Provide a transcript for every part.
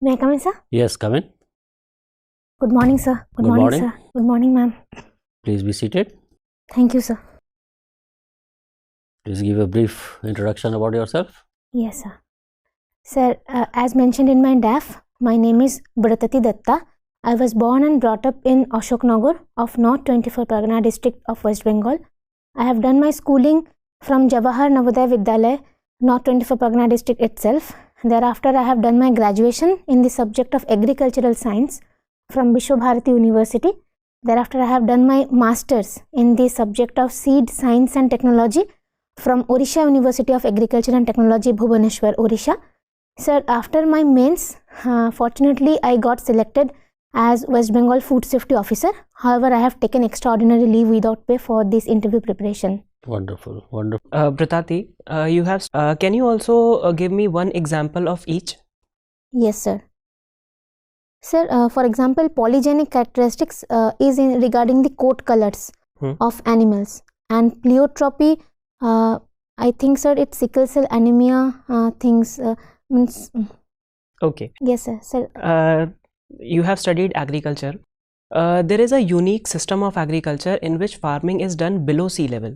May I come in, sir? Yes, come in. Good morning, sir. Good morning. Sir. Good morning, ma'am. Please be seated. Thank you, sir. Please give a brief introduction about yourself. Yes, sir. Sir, as mentioned in my DAF, my name is BRATATI Dutta. I was born and brought up in Ashoknagar of North 24 Pargana district of West Bengal. I have done my schooling from Jawahar Navodaya Vidyalaya, North 24 Pargana district itself. Thereafter, I have done my graduation in the subject of agricultural science from Vishwabharati University. Thereafter, I have done my masters in the subject of seed science and technology from Odisha University of Agriculture and Technology, Bhubaneswar, Odisha. Sir, after my mains, fortunately, I got selected as West Bengal Food Safety Officer. However, I have taken extraordinary leave without pay for this interview preparation. Wonderful, wonderful. Bratati, you have. Can you also give me one example of each? Yes, sir. Sir, for example, polygenic characteristics is in regarding the coat colors of animals, and pleiotropy. I think, sir, it's sickle cell anemia things means. Okay. Yes, sir. Sir. You have studied agriculture. There is a unique system of agriculture in which farming is done below sea level.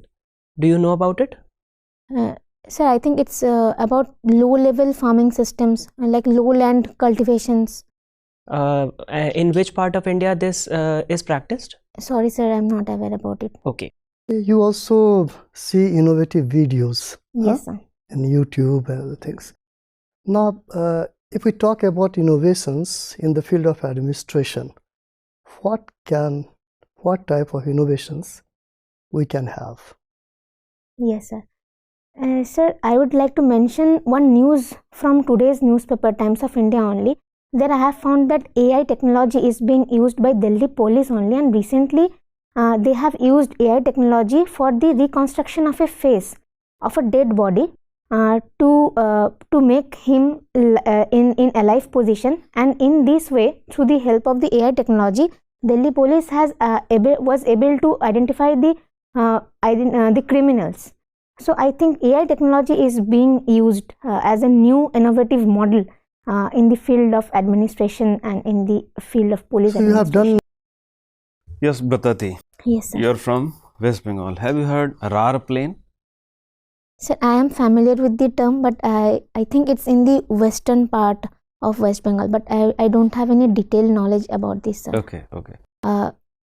Do you know about it? Sir, I think it's about low-level farming systems, like lowland cultivations. In which part of India this is practiced? Sorry, sir, I'm not aware about it. Okay. You also see innovative videos. Yes, sir. In YouTube and other things. Now, if we talk about innovations in the field of administration, what type of innovations we can have? Yes, sir. Sir, I would like to mention one news from today's newspaper, Times of India only. There I have found that AI technology is being used by Delhi police only, and recently they have used AI technology for the reconstruction of a face of a dead body to make him in alive position, and in this way, through the help of the AI technology, Delhi police was able to identify the criminals. So I think AI technology is being used as a new innovative model in the field of administration and in the field of police so you have done. Yes, Bratati. Yes, sir. You're from West Bengal. Have you heard RAR plane? Sir, I am familiar with the term, but I think it's in the western part of West Bengal, but I don't have any detailed knowledge about this, sir. Okay.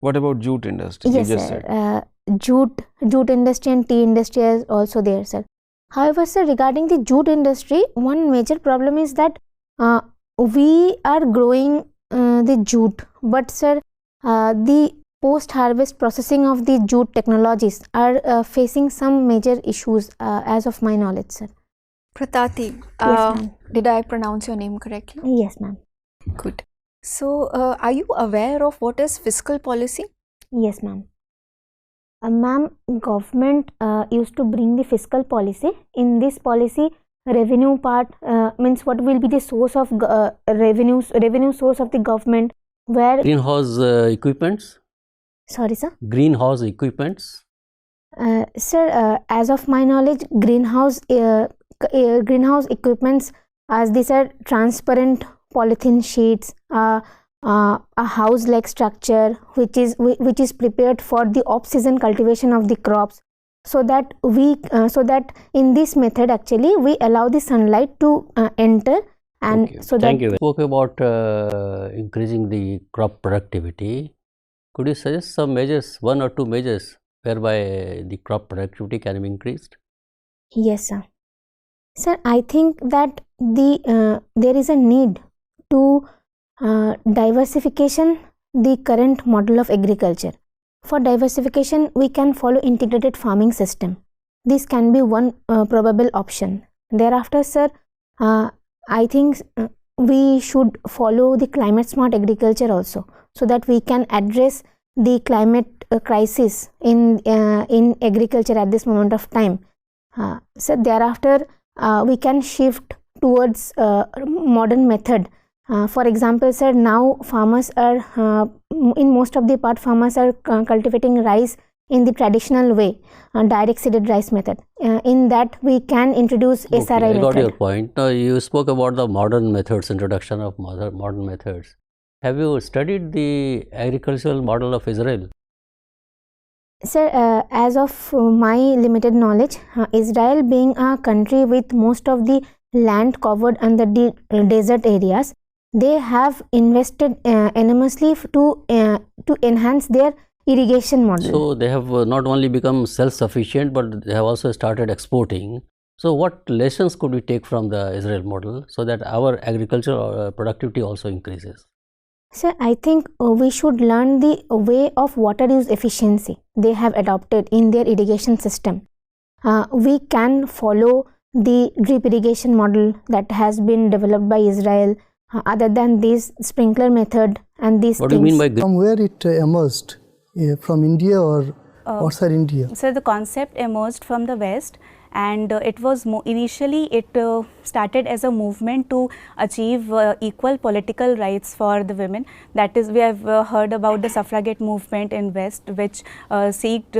What about jute industry? Yes, you just sir. said. Jute industry and tea industry is also there, sir. However, sir, regarding the jute industry, one major problem is that we are growing the jute, but sir, the post-harvest processing of the jute technologies are facing some major issues as of my knowledge, sir. Bratati, Yes, ma'am. did I pronounce your name correctly? Yes, ma'am. Good. So, are you aware of what is fiscal policy? Yes, ma'am. Ma'am, government used to bring the fiscal policy. In this policy, revenue part means what will be the source of revenue source of the government, where Greenhouse equipments. Sorry, sir. Greenhouse equipments. Sir, as of my knowledge, greenhouse equipments, as these are transparent polythene sheets, a house-like structure which is prepared for the off-season cultivation of the crops, so that in this method actually we allow the sunlight to enter, and Okay. so Thank that. you. Spoke about increasing the crop productivity. Could you suggest some measures, one or two measures, whereby the crop productivity can be increased? Yes, sir. Sir, I think that there is a need to diversification the current model of agriculture. For diversification, we can follow integrated farming system. This can be one probable option. Thereafter, sir, I think we should follow the climate smart agriculture also, so that we can address the climate crisis in agriculture at this moment of time. So thereafter, we can shift towards modern method. For example, sir, now farmers are in most of the part farmers are cultivating rice in the traditional way, direct seeded rice method. In that we can introduce SRI I method. got your point. Now you spoke about the modern methods, introduction of modern methods. Have you studied the agricultural model of Israel? Sir, as of my limited knowledge, Israel being a country with most of the land covered under the desert areas, they have invested enormously to enhance their irrigation model. So they have not only become self-sufficient, but they have also started exporting. So what lessons could we take from the Israel model so that our agricultural productivity also increases? Sir, I think we should learn the way of water use efficiency they have adopted in their irrigation system. We can follow the drip irrigation model that has been developed by Israel. Other than this sprinkler method and these What things. do you mean by From where it emerged? From India or outside India? So the concept emerged from the West, and it was initially it started as a movement to achieve equal political rights for the women. That is, we have heard about the suffragette movement in West, which seeked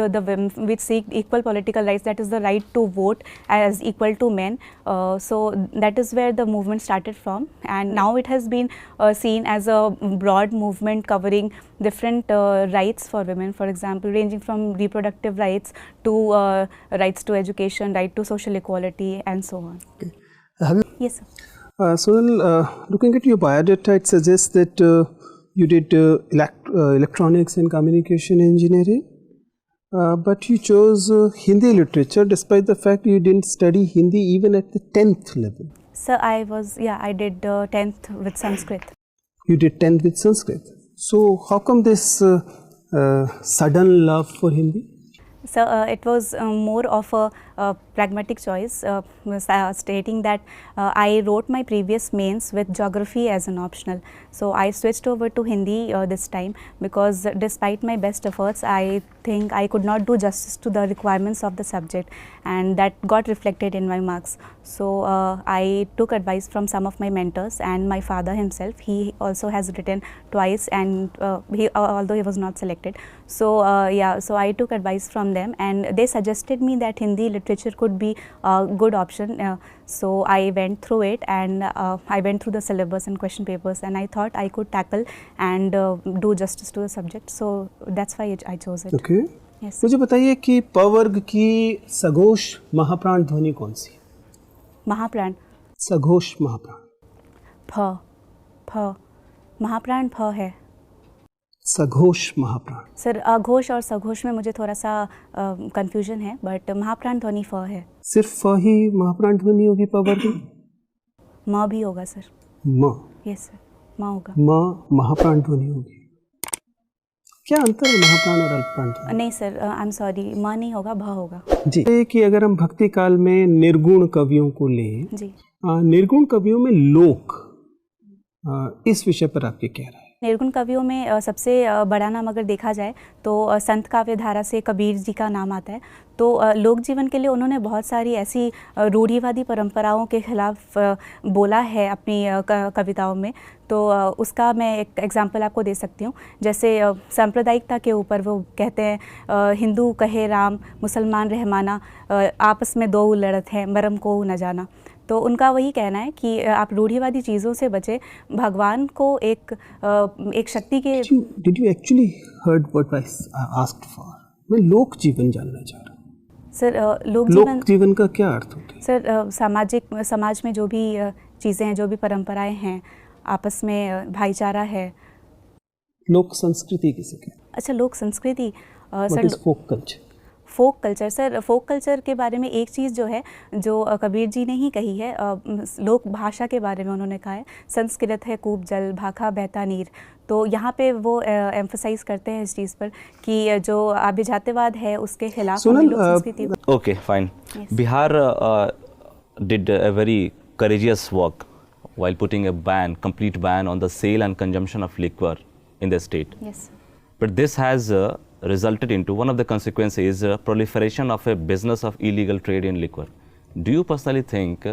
equal political rights. That is the right to vote as equal to men. So that is where the movement started from, and now it has been seen as a broad movement covering different rights for women. For example, ranging from reproductive rights to rights to education, right to social equality, and so on. Okay. Have you? Yes, sir. Sonal, looking at your biodata, it suggests that you did electronics and communication engineering, but you chose Hindi literature despite the fact you didn't study Hindi even at the 10th level. So I did 10th with Sanskrit. You did 10th with Sanskrit. So how come this sudden love for Hindi? So it was more of a pragmatic choice, stating that I wrote my previous mains with geography as an optional. So I switched over to Hindi this time because despite my best efforts, I think I could not do justice to the requirements of the subject, and that got reflected in my marks. So I took advice from some of my mentors and my father himself. He also has written twice, and although he was not selected. So so I took advice from them, and they suggested me that Hindi literature could be a good option. So I went through it, and I went through the syllabus and question papers, and I thought I could tackle and do justice to the subject. So that's why I chose it. Okay. Yes. मुझे बताइए कि प वर्ग की सघोष महाप्राण ध्वनि कौन सी है? महाप्राण. सघोष महाप्राण. फ महाप्राण फ है. सघोष महाप्राण. सर अघोष और सघोष में मुझे थोड़ा सा कंफ्यूजन है, बट महाप्राण ध्वनि फ है. सिर्फ फ ही महाप्राण ध्वनि होगी प वर्ग में? म भी होगा सर. म. यस सर, म होगा. म महाप्राण ध्वनि होगी. क्या अंतर है महाप्राण और अल्पप्राण ध्वनि? नहीं सर, आई एम सॉरी, म नहीं होगा, भ होगा. जी. कि अगर हम भक्ति काल में निर्गुण कवियों को लें, जी, निर्गुण कवियों में लोक, इस विषय पर आपके क्या राय? निर्गुण कवियों में सबसे बड़ा नाम अगर देखा जाए तो संत काव्य धारा से कबीर जी का नाम आता है. तो लोक जीवन के लिए उन्होंने बहुत सारी ऐसी रूढ़िवादी परंपराओं के खिलाफ बोला है अपनी कविताओं में. तो उसका मैं एक एग्जांपल आपको दे सकती हूँ. जैसे सांप्रदायिकता के ऊपर वो कहते हैं, हिंदू कहे राम, मुसलमान रहमाना, आपस में दो लड़त है, मरम को न जाना. तो उनका वही कहना है कि आप रूढ़िवादी चीज़ों से बचे, भगवान को एक शक्ति के. Did you actually heard what I asked for? मैं लोक जीवन जानना चाह रहा हूँ. सर लोक जीवन का क्या अर्थ होता है? सर समाज में जो भी चीज़ें हैं, जो भी परंपराएं हैं, आपस में भाईचारा है. लोक संस्कृति किसे कहते हैं? अच्छा, लोक संस्कृति. What is folk culture? Folk culture. Sir folk culture के बारे में एक चीज़ जो है, जो कबीर जी ने ही कही है, लोक भाषा के बारे में उन्होंने कहा है, संस्कृत है कूप जल, भाखा बहता नीर. तो यहाँ पे वो एम्फसाइज करते हैं इस चीज़ पर कि जो अभिजात्यवाद है उसके खिलाफ हमें लोक संस्कृति. Okay, fine. Yes. Bihar did a very courageous work while putting a complete ban on the sale and consumption of liquor in the state. Yes. But this has resulted into, one of the consequences is proliferation of a business of illegal trade in liquor. Do you personally think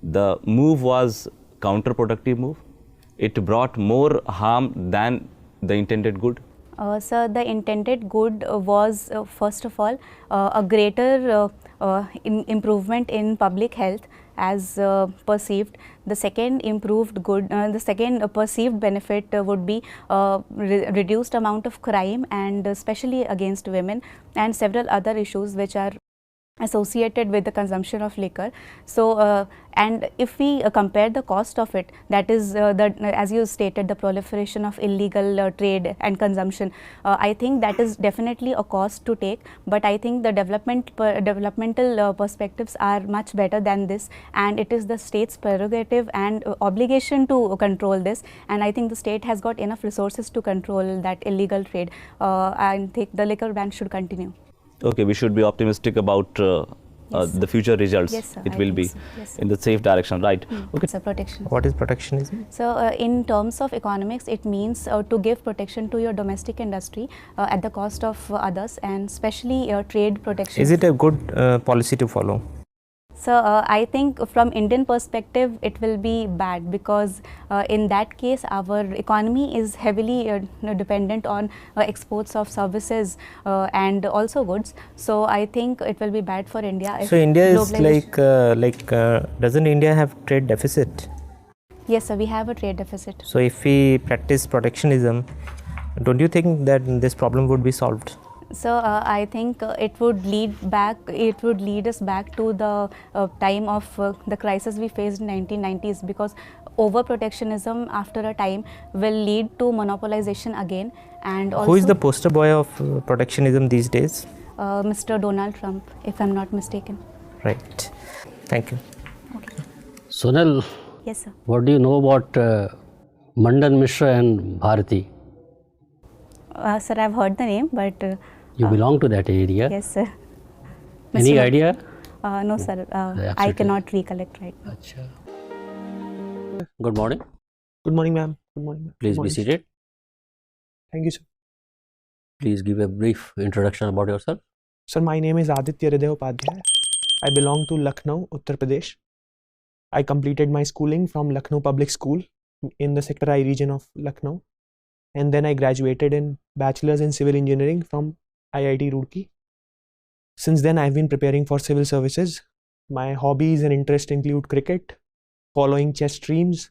the move was counterproductive move? It brought more harm than the intended good? Sir, the intended good was first of all a greater improvement in public health as perceived. The second improved good, the second perceived benefit would be reduced amount of crime, and especially against women, and several other issues which are associated with the consumption of liquor. So, and if we compare the cost of it, that is as you stated, the proliferation of illegal trade and consumption, I think that is definitely a cost to take, but I think the developmental perspectives are much better than this, and it is the state's prerogative and obligation to control this, and I think the state has got enough resources to control that illegal trade. I think the liquor ban should continue. Okay, we should be optimistic about Yes, the future results. Yes, sir, It I will think be so. Yes, sir. in the safe direction, right? Okay. It's a protection. What is protectionism? So, in terms of economics, it means to give protection to your domestic industry at the cost of others, and especially trade protection. Is it a good policy to follow? So, I think from Indian perspective, it will be bad, because in that case, our economy is heavily dependent on exports of services and also goods. So, I think it will be bad for India. If So India is globalization- doesn't India have trade deficit? Yes, sir, we have a trade deficit. So if we practice protectionism, don't you think that this problem would be solved? So, I think it would lead us back to the time of the crisis we faced in 1990s, because over-protectionism after a time will lead to monopolization again. And also, Who is the poster boy of protectionism these days? Mr. Donald Trump, if I'm not mistaken. Right. Thank you. Okay. Sonal, Yes, sir. what do you know about Mandan Mishra and Bharati? Sir, I've heard the name, but You belong to that area. yes, sir. Any Mr. idea? No, sir. I absolutely. cannot recollect right now. Acha. Good morning. Good morning, ma'am. Good morning, ma'am. Please Good be morning. seated. Thank you, sir. Please give a brief introduction about yourself. Sir, my name is Aditya Hriday Upadhyay. I belong to Lucknow, Uttar Pradesh. I completed my schooling from Lucknow Public School in the Sector I region of Lucknow. And then I graduated in Bachelor's in Civil Engineering from IIT Roorkee. Since then, I've been preparing for civil services. My hobbies and interests include cricket, following chess streams,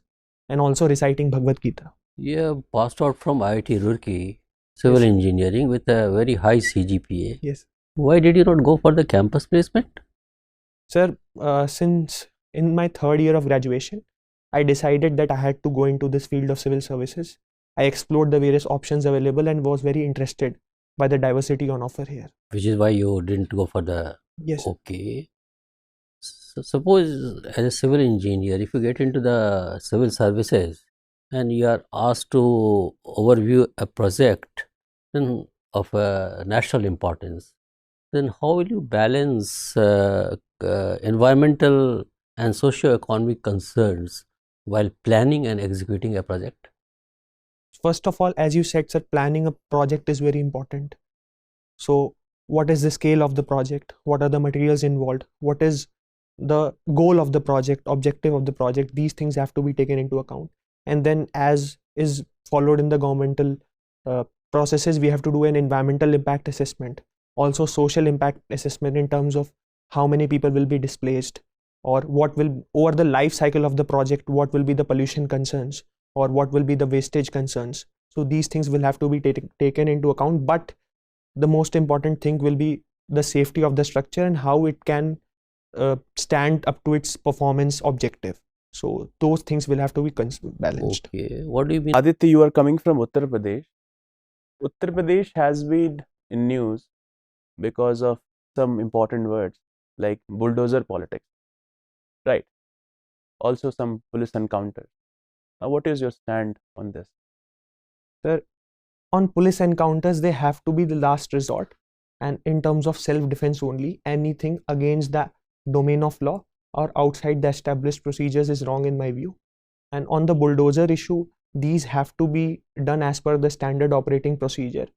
and also reciting Bhagavad Gita. You have passed out from IIT Roorkee, Civil Yes. Engineering, with a very high CGPA. Yes. Why did you not go for the campus placement? Sir, since in my third year of graduation, I decided that I had to go into this field of civil services. I explored the various options available and was very interested by the diversity on offer here. Which is why you didn't go for the. Yes. Okay. So suppose as a civil engineer, if you get into the civil services and you are asked to overview a project then of national importance, then how will you balance environmental and socio-economic concerns while planning and executing a project? First of all, as you said, sir, planning a project is very important. So, what is the scale of the project? What are the materials involved? What is the goal of the project, objective of the project? These things have to be taken into account. And then, as is followed in the governmental processes, we have to do an environmental impact assessment, also social impact assessment in terms of how many people will be displaced, or what will, over the life cycle of the project, what will be the pollution concerns, or what will be the wastage concerns. So these things will have to be taken into account, but the most important thing will be the safety of the structure and how it can stand up to its performance objective. So those things will have to be balanced. Okay, what do you mean? Aditya, you are coming from Uttar Pradesh. Uttar Pradesh has been in news because of some important words like bulldozer politics, right? Also some police encounters. Now, what is your stand on this? Sir, on police encounters, they have to be the last resort, and in terms of self-defense only, anything against the domain of law or outside the established procedures is wrong in my view. And on the bulldozer issue, these have to be done as per the standard operating procedure.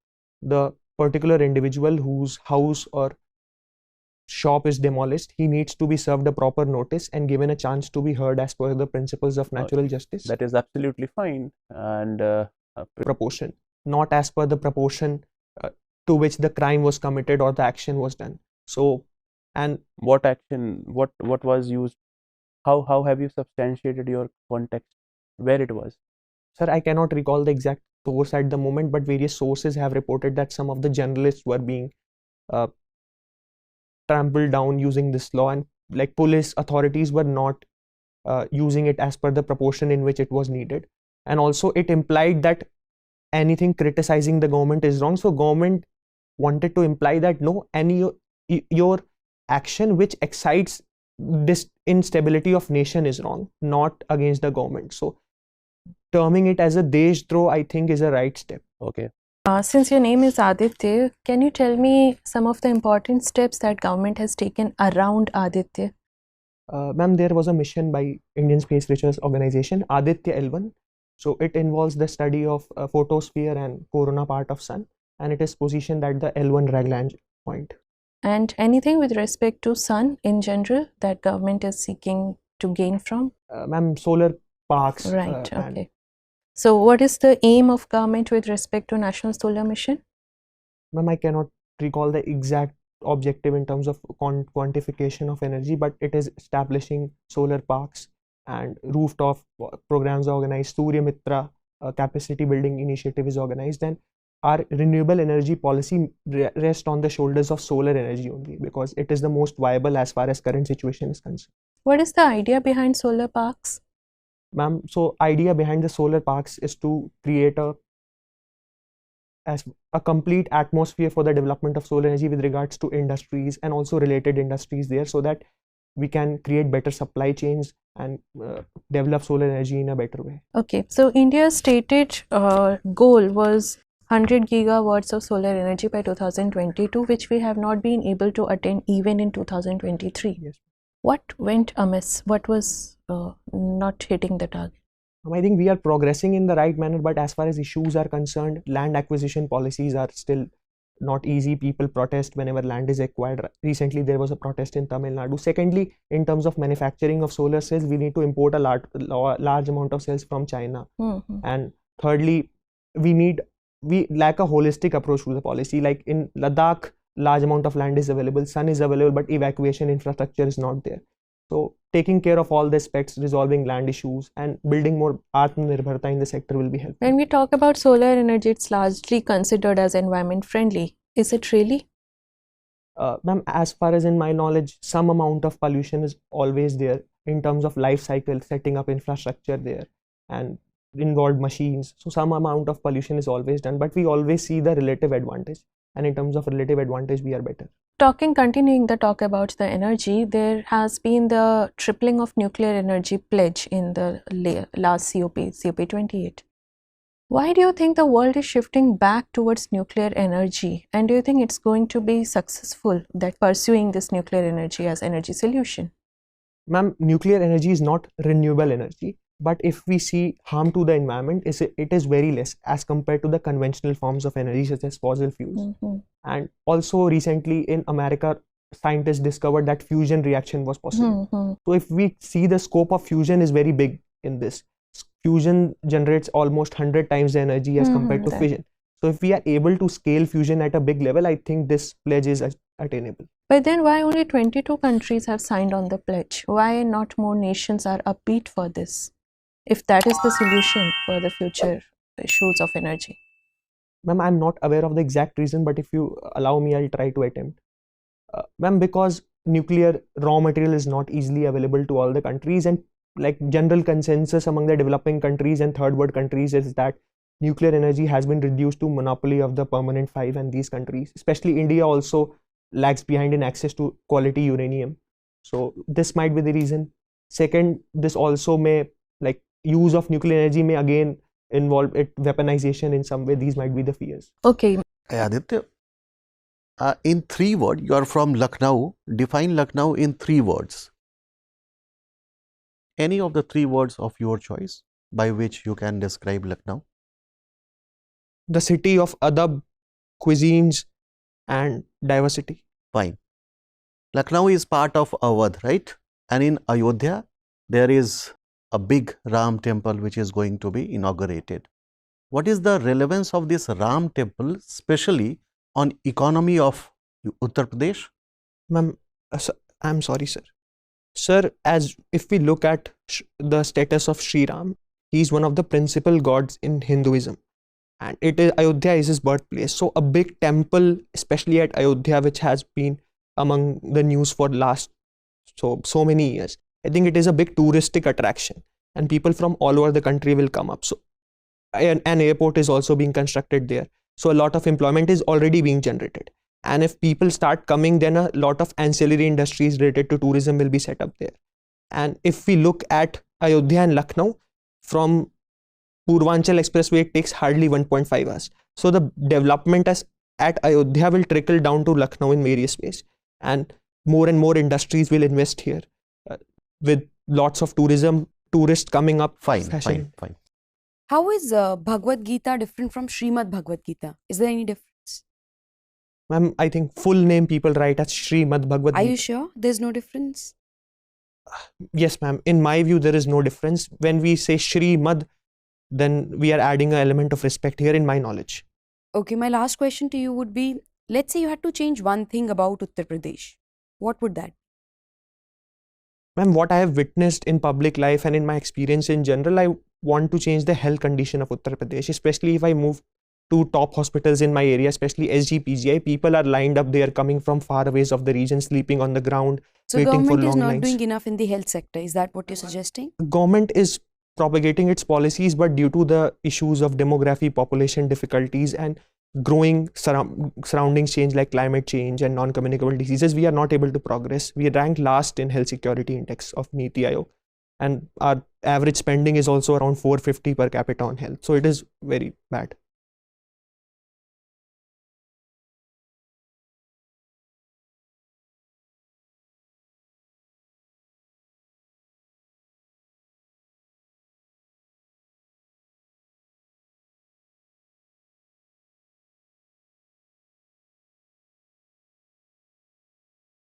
The particular individual whose house or shop is demolished, he needs to be served a proper notice and given a chance to be heard as per the principles of natural justice. That is absolutely fine and proportion. not as per the proportion to which the crime was committed or the action was done. So, and what action, what was used? How have you substantiated your context, where it was? sir, I cannot recall the exact source at the moment, but various sources have reported that some of the journalists were being trampled down using this law, and like police authorities were not using it as per the proportion in which it was needed. And also it implied that anything criticizing the government is wrong. So government wanted to imply that no, your action which excites this instability of nation is wrong, not against the government. So terming it as a Deshdroh, I think, is a right step. Okay. Since your name is Aditya, can you tell me some of the important steps that government has taken around Aditya? Ma'am, there was a mission by Indian Space Research Organization, Aditya L1. So it involves the study of photosphere and corona part of sun, and it is positioned at the L1 Lagrange point. And anything with respect to sun in general that government is seeking to gain from? Ma'am, solar parks. Right, okay. So what is the aim of government with respect to National Solar Mission? Ma'am, I cannot recall the exact objective in terms of quantification of energy, but it is establishing solar parks and rooftop programs are organized. Surya Mitra capacity building initiative is organized, and our renewable energy policy rests on the shoulders of solar energy only, because it is the most viable as far as current situation is concerned. What is the idea behind solar parks? Ma'am, so idea behind the solar parks is to create a complete atmosphere for the development of solar energy with regards to industries and also related industries there, so that we can create better supply chains and develop solar energy in a better way. Okay, so India's stated goal was 100 gigawatts of solar energy by 2022, which we have not been able to attain even in 2023. Yes. What went amiss? What was not hitting the target? I think we are progressing in the right manner, but as far as issues are concerned, land acquisition policies are still not easy. People protest whenever land is acquired. Recently, there was a protest in Tamil Nadu. Secondly, in terms of manufacturing of solar cells, we need to import a large amount of cells from China. And thirdly, we lack a holistic approach to the policy. Like in Ladakh, large amount of land is available, sun is available, but evacuation infrastructure is not there. So taking care of all the aspects, resolving land issues and building more Atmanirbharta in the sector will be helpful. When we talk about solar energy, it's largely considered as environment friendly. Is it really? Ma'am, as far as in my knowledge, some amount of pollution is always there in terms of life cycle, setting up infrastructure there and involved machines. So some amount of pollution is always done, but we always see the relative advantage. And in terms of relative advantage, we are better. Continuing the talk about the energy, there has been the tripling of nuclear energy pledge in the last COP28. Why do you think the world is shifting back towards nuclear energy? And do you think it's going to be successful that pursuing this nuclear energy as energy solution? Ma'am, nuclear energy is not renewable energy. But if we see harm to the environment, it is very less as compared to the conventional forms of energy such as fossil fuels. And also recently in America, scientists discovered that fusion reaction was possible. So if we see the scope of fusion is very big in this. Fusion generates almost 100 times the energy as compared to fission. So if we are able to scale fusion at a big level, I think this pledge is attainable. But then why only 22 countries have signed on the pledge? Why not more nations are upbeat for this, if that is the solution for the future issues of energy? Ma'am, I'm not aware of the exact reason, but if you allow me, I'll try to attempt. Ma'am, because nuclear raw material is not easily available to all the countries, and like general consensus among the developing countries and third world countries is that nuclear energy has been reduced to monopoly of the permanent five, and these countries, especially India, also lags behind in access to quality uranium. So this might be the reason. Second, this also may, like, use of nuclear energy may again involve it weaponization in some way. These might be the fears. Okay. Aditya, in 3 words, you are from Lucknow. Define Lucknow in 3 words. Any of the 3 words of your choice by which you can describe Lucknow? The city of adab, cuisines and diversity. Fine. Lucknow is part of Awadh, right? And in Ayodhya, there is a big Ram temple which is going to be inaugurated. what is the relevance of this Ram temple, especially on economy of Uttar Pradesh? Ma'am, I'm sorry, sir. Sir, as if we look at the status of Sri Ram, he is one of the principal gods in Hinduism, and Ayodhya is his birthplace. So a big temple, especially at Ayodhya, which has been among the news for last so many years, I think it is a big touristic attraction, and people from all over the country will come up. So an airport is also being constructed there. So a lot of employment is already being generated. And if people start coming, then a lot of ancillary industries related to tourism will be set up there. And if we look at Ayodhya and Lucknow, from Purvanchal Expressway, it takes hardly 1.5 hours. So the development at Ayodhya will trickle down to Lucknow in various ways. And more industries will invest here with lots of tourists coming up. Fine. How is Bhagavad Gita different from Srimad Bhagavad Gita? Is there any difference? Ma'am, I think full name people write as Srimad Bhagavad Gita. Are you sure there's no difference? Yes, ma'am. In my view, there is no difference. When we say Srimad, then we are adding an element of respect here in my knowledge. Okay, my last question to you would be, let's say you had to change one thing about Uttar Pradesh. What would that be? Ma'am, what I have witnessed in public life and in my experience in general, I want to change the health condition of Uttar Pradesh, especially if I move to top hospitals in my area, especially SG, PGI. People are lined up there, coming from far away of the region, sleeping on the ground, so waiting for long lines. So government is not doing enough in the health sector. Is that what you're suggesting? Government is propagating its policies, but due to the issues of demography, population difficulties, and growing surroundings change like climate change and non-communicable diseases, we are not able to progress. We rank last in health security index of Niti Aayog, and our average spending is also around 450 per capita on health. So it is very bad.